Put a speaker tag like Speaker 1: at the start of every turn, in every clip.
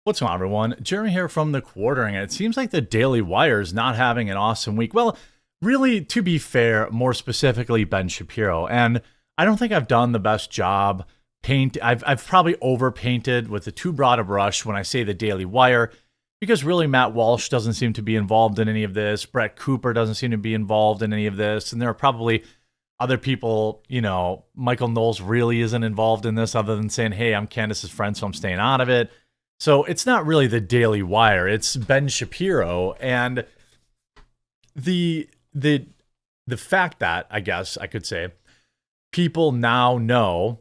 Speaker 1: What's going on, everyone? Jeremy here from The Quartering, and it seems like the Daily Wire is not having an awesome week. Well, really, to be fair, more specifically, Ben Shapiro. And I don't think I've done the best job. I've probably overpainted with a too broad a brush when I say the Daily Wire, because really Matt Walsh doesn't seem to be involved in any of this. Brett Cooper doesn't seem to be involved in any of this. And there are probably other people, Michael Knowles really isn't involved in this other than saying, hey, I'm Candace's friend, so I'm staying out of it. So it's not really the Daily Wire, it's Ben Shapiro. And the fact that, I guess I could say, people now know,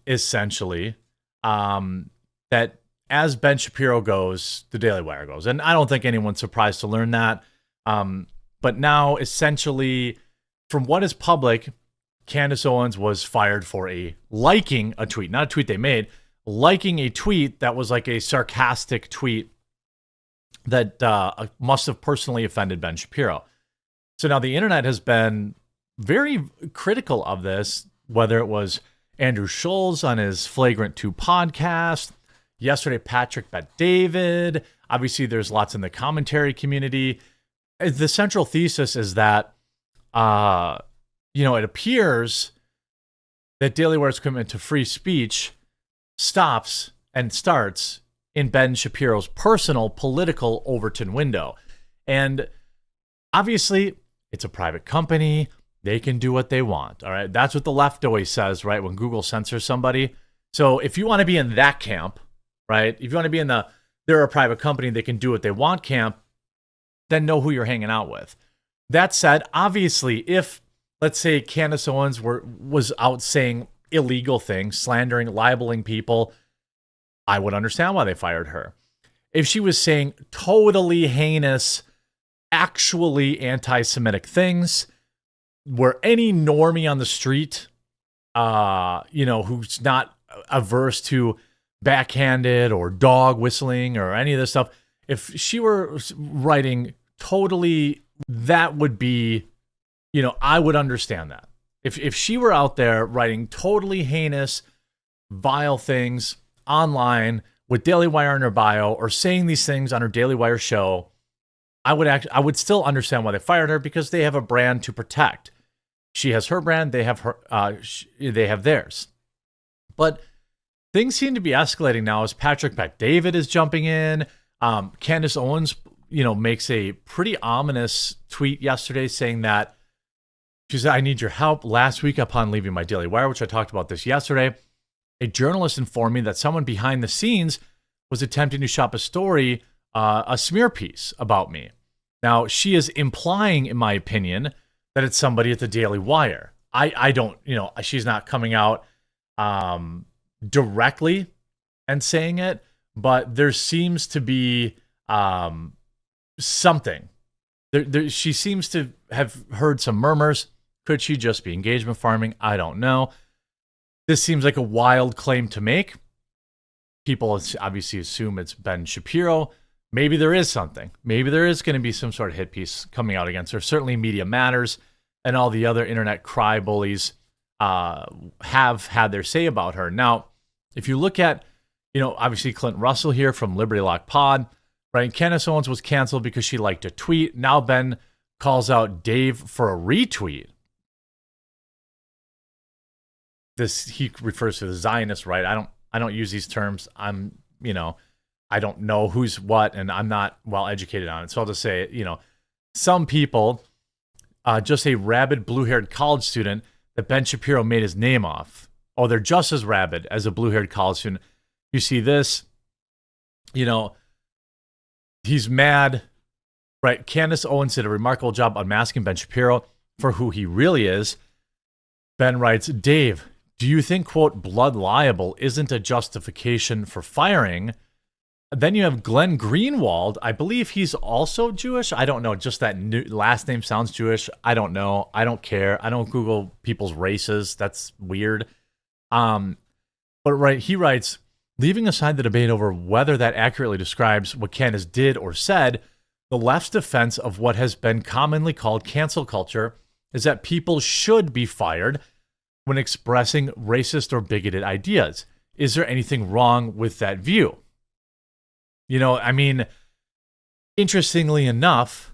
Speaker 1: essentially, that as Ben Shapiro goes, the Daily Wire goes. And I don't think anyone's surprised to learn that. But now, essentially, from what is public, Candace Owens was fired for liking a tweet, not a tweet they made, liking a tweet that was like a sarcastic tweet that must have personally offended Ben Shapiro. So now the internet has been very critical of this, whether it was Andrew Schulz on his Flagrant 2 podcast, yesterday Patrick Bet-David. Obviously, there's lots in the commentary community. The central thesis is that, it appears that Daily Wire's commitment to free speech stops and starts in Ben Shapiro's personal political Overton window. And obviously, it's a private company. They can do what they want. All right. That's what the left always says, right? When Google censors somebody. So if you want to be in that camp, right? If you want to be in they're a private company, they can do what they want camp, then know who you're hanging out with. That said, obviously, if, let's say, Candace Owens was out saying illegal things, slandering, libeling people, I would understand why they fired her. If she was saying totally heinous, actually anti-Semitic things, where any normie on the street, who's not averse to backhanded or dog whistling or any of this stuff, if she were writing totally, that would be, I would understand that. If she were out there writing totally heinous, vile things online with Daily Wire in her bio or saying these things on her Daily Wire show, I would still understand why they fired her, because they have a brand to protect. She has her brand, they have they have theirs. But things seem to be escalating now as Patrick Bet-David is jumping in. Candace Owens, makes a pretty ominous tweet yesterday saying that she said, I need your help. Last week, upon leaving my Daily Wire, which I talked about this yesterday, a journalist informed me that someone behind the scenes was attempting to shop a story, a smear piece about me. Now, she is implying, in my opinion, that it's somebody at the Daily Wire. I don't, she's not coming out directly and saying it, but there seems to be something. She seems to have heard some murmurs. Could she just be engagement farming? I don't know. This seems like a wild claim to make. People obviously assume it's Ben Shapiro. Maybe there is something. Maybe there is going to be some sort of hit piece coming out against her. Certainly Media Matters and all the other internet cry bullies have had their say about her. Now, if you look at, obviously Clint Russell here from Liberty Lock Pod, right? Candace Owens was canceled because she liked a tweet. Now Ben calls out Dave for a retweet. He refers to the Zionist right. I don't use these terms. I don't know who's what, and I'm not well educated on it. So I'll just say, some people, just a rabid blue-haired college student that Ben Shapiro made his name off. Oh, they're just as rabid as a blue-haired college student. You see this, he's mad, right? Candace Owens did a remarkable job unmasking Ben Shapiro for who he really is. Ben writes, Dave, do you think, quote, blood libel isn't a justification for firing? Then you have Glenn Greenwald. I believe he's also Jewish. I don't know. Just that last name sounds Jewish. I don't know. I don't care. I don't Google people's races. That's weird. But right, he writes, leaving aside the debate over whether that accurately describes what Candace did or said, the left's defense of what has been commonly called cancel culture is that people should be fired when expressing racist or bigoted ideas. Is there anything wrong with that view? I mean, interestingly enough,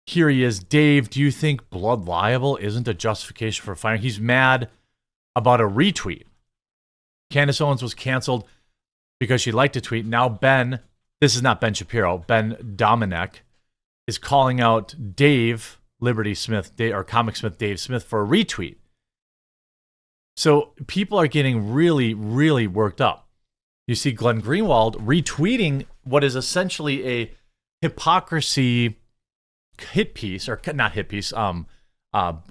Speaker 1: here he is. Dave, do you think blood libel isn't a justification for firing? He's mad about a retweet. Candace Owens was canceled because she liked a tweet. Now Ben, this is not Ben Shapiro, Ben Dominic is calling out Dave, Liberty Smith, or Comic Smith Dave Smith for a retweet. So people are getting really, really worked up. You see Glenn Greenwald retweeting what is essentially a hypocrisy hit piece, or not hit piece,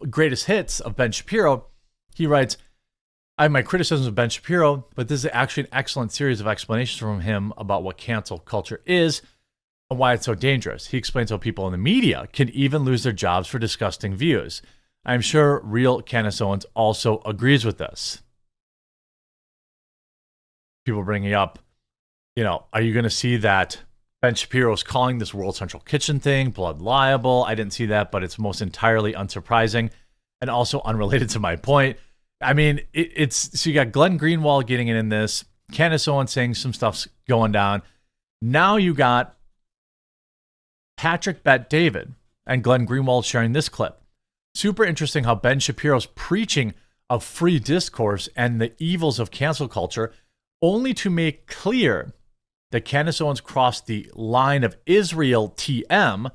Speaker 1: greatest hits of Ben Shapiro. He writes, I have my criticisms of Ben Shapiro, but this is actually an excellent series of explanations from him about what cancel culture is and why it's so dangerous. He explains how people in the media can even lose their jobs for disgusting views. I'm sure real Candace Owens also agrees with this. People bringing up, are you going to see that Ben Shapiro is calling this World Central Kitchen thing blood libel? I didn't see that, but it's most entirely unsurprising and also unrelated to my point. I mean, so you got Glenn Greenwald getting in this, Candace Owens saying some stuff's going down. Now you got Patrick Bet David and Glenn Greenwald sharing this clip. Super interesting how Ben Shapiro's preaching of free discourse and the evils of cancel culture, only to make clear that Candace Owens crossed the line of Israel TM,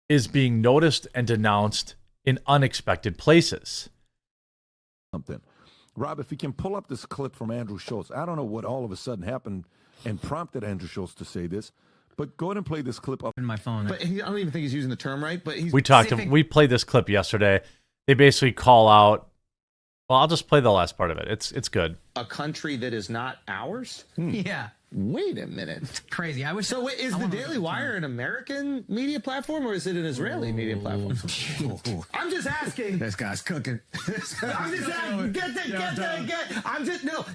Speaker 1: is being noticed and denounced in unexpected places.
Speaker 2: Something. Rob, if we can pull up this clip from Andrew Schultz. I don't know what all of a sudden happened and prompted Andrew Schultz to say this, but go ahead and play this clip up
Speaker 3: in my phone.
Speaker 4: But I don't even think he's using the term right, but he's
Speaker 1: we played this clip yesterday. They basically call out, well, I'll just play the last part of it. It's good.
Speaker 4: A country that is not ours?
Speaker 3: Yeah.
Speaker 4: Wait a minute.
Speaker 3: It's crazy.
Speaker 4: So wait, is the Daily Wire an American media platform or is it an Israeli media platform? I'm just asking.
Speaker 3: This guy's cooking.
Speaker 4: I'm just asking.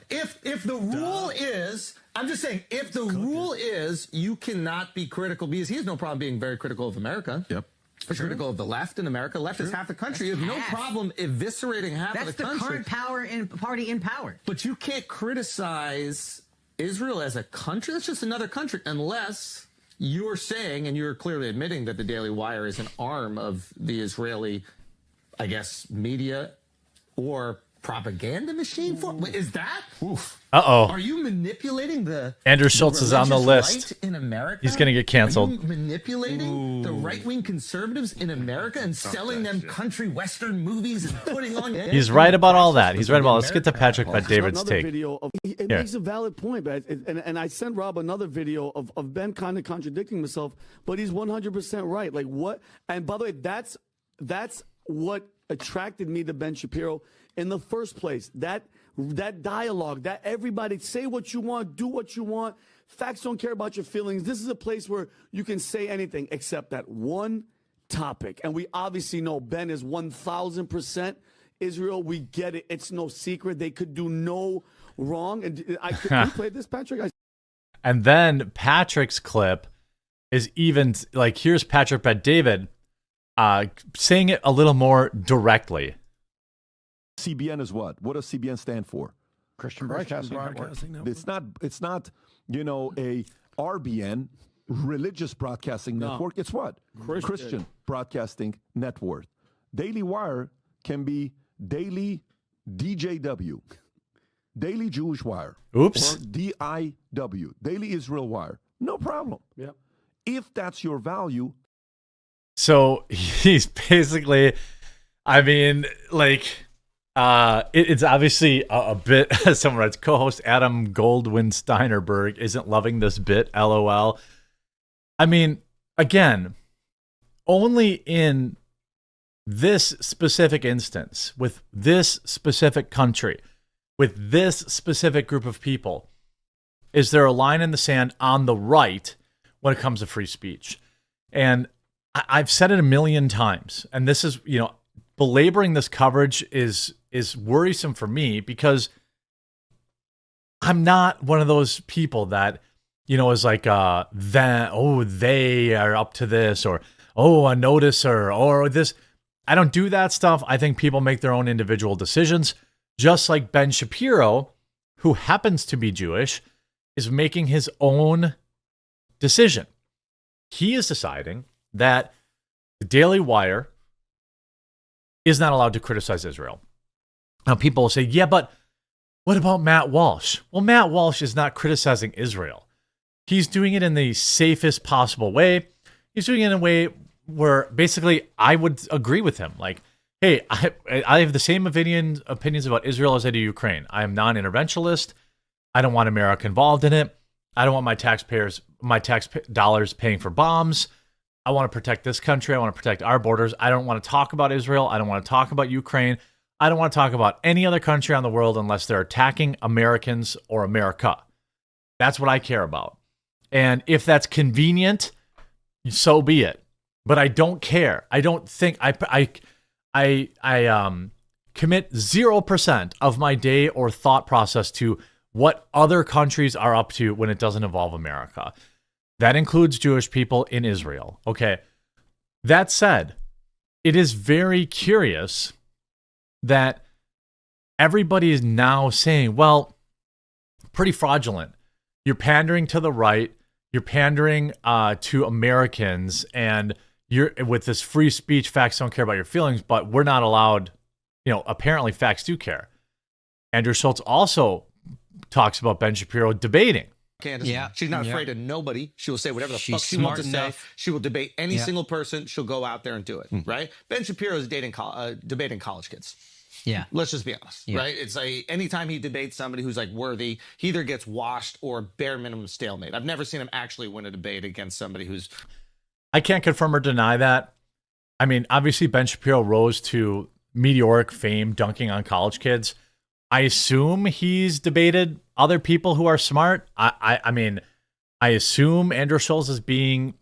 Speaker 4: If the rule is, I'm just saying, if the rule is you cannot be critical, because he has no problem being very critical of America.
Speaker 2: Yep.
Speaker 4: Critical of the left in America. Left is half the country. You have no problem eviscerating half of the country.
Speaker 3: That's the current party in power.
Speaker 4: But you can't criticize Israel as a country. That's just another country, unless you're saying, and you're clearly admitting, that the Daily Wire is an arm of the Israeli, I guess, media or propaganda machine. Is that? Oof.
Speaker 1: Uh-oh.
Speaker 4: Are you manipulating
Speaker 1: Andrew Schultz is on the list.
Speaker 4: Right in America?
Speaker 1: He's going to get canceled.
Speaker 4: Are you manipulating the right-wing conservatives in America and selling them country western movies and putting on...
Speaker 1: He's right about all that. He's right about... Let's get to Patrick Bet David's take.
Speaker 5: It makes a valid point, but and I sent Rob another video of Ben kind of contradicting himself, but he's 100% right. Like what? And by the way, that's what attracted me to Ben Shapiro in the first place. That dialogue, that everybody say what you want, do what you want. Facts don't care about your feelings. This is a place where you can say anything except that one topic. And we obviously know Ben is 1,000% Israel. We get it. It's no secret. They could do no wrong. And can you play this, Patrick?
Speaker 1: And then Patrick's clip is even like, here's Patrick Bet David saying it a little more directly.
Speaker 2: CBN is what? What does CBN stand for?
Speaker 6: Christian Broadcasting Network.
Speaker 2: It's not a RBN, Religious Broadcasting Network. It's what? Christian Broadcasting Network. Daily Wire can be Daily DJW, Daily Jewish Wire.
Speaker 1: Oops.
Speaker 2: Or DIW, Daily Israel Wire. No problem.
Speaker 5: Yep.
Speaker 2: If that's your value.
Speaker 1: So he's basically, I mean, like... it's obviously a bit, as someone writes, co-host Adam Goldwyn Steinerberg isn't loving this bit, LOL. I mean, again, only in this specific instance, with this specific country, with this specific group of people, is there a line in the sand on the right when it comes to free speech. And I've said it a million times, and this is, belaboring this coverage is worrisome for me, because I'm not one of those people that, is like, they are up to this, or, a noticer, or this. I don't do that stuff. I think people make their own individual decisions, just like Ben Shapiro, who happens to be Jewish, is making his own decision. He is deciding that the Daily Wire is not allowed to criticize Israel. Now, people will say, yeah, but what about Matt Walsh? Well, Matt Walsh is not criticizing Israel. He's doing it in the safest possible way. He's doing it in a way where basically I would agree with him. Like, hey, I have the same opinions about Israel as I do Ukraine. I am non-interventionist. I don't want America involved in it. I don't want my tax dollars paying for bombs. I want to protect this country. I want to protect our borders. I don't want to talk about Israel. I don't want to talk about Ukraine. I don't want to talk about any other country on the world unless they're attacking Americans or America. That's what I care about. And if that's convenient, so be it. But I don't care. I don't think I commit 0% of my day or thought process to what other countries are up to when it doesn't involve America. That includes Jewish people in Israel. Okay. That said, it is very curious that everybody is now saying, well, pretty fraudulent. You're pandering to the right. You're pandering to Americans, and you're with this free speech. Facts don't care about your feelings, but we're not allowed. Apparently, facts do care. Andrew Schultz also talks about Ben Shapiro debating.
Speaker 4: Candace, she's not afraid of nobody. She will say whatever the fuck she wants to say. She will debate any single person. She'll go out there and do it. Right? Ben Shapiro is debating college kids.
Speaker 7: Yeah.
Speaker 4: Let's just be honest, right? It's like anytime he debates somebody who's like worthy, he either gets washed or bare minimum stalemate. I've never seen him actually win a debate against somebody who's.
Speaker 1: I can't confirm or deny that. I mean, obviously Ben Shapiro rose to meteoric fame dunking on college kids. I assume he's debated other people who are smart. I mean, I assume Andrew Schultz is being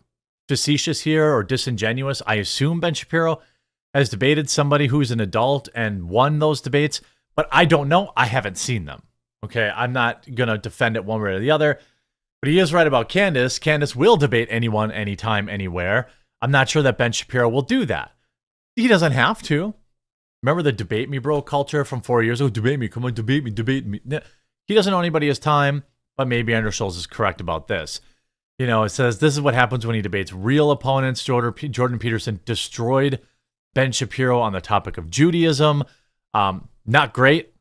Speaker 1: facetious here or disingenuous. I assume Ben Shapiro has debated somebody who's an adult and won those debates, but I don't know. I haven't seen them. Okay, I'm not going to defend it one way or the other, but he is right about Candace. Candace will debate anyone, anytime, anywhere. I'm not sure that Ben Shapiro will do that. He doesn't have to. Remember the debate me bro culture from 4 years ago? Debate me, come on, debate me. He doesn't owe anybody his time, but maybe Andrew Schultz is correct about this. It says this is what happens when he debates real opponents. Jordan Peterson destroyed Ben Shapiro on the topic of Judaism. Not great.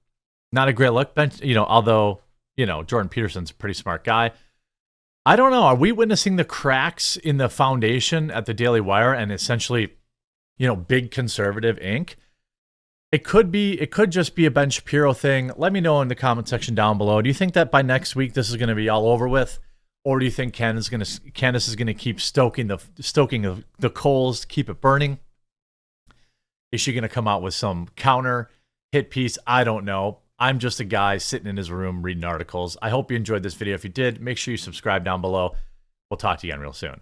Speaker 1: Not a great look. Although Jordan Peterson's a pretty smart guy. I don't know. Are we witnessing the cracks in the foundation at the Daily Wire and essentially, big conservative ink? It could just be a Ben Shapiro thing. Let me know in the comment section down below. Do you think that by next week this is going to be all over with? Or do you think Candace is going to keep stoking the coals to keep it burning? Is she going to come out with some counter hit piece? I don't know. I'm just a guy sitting in his room reading articles. I hope you enjoyed this video. If you did, make sure you subscribe down below. We'll talk to you again real soon.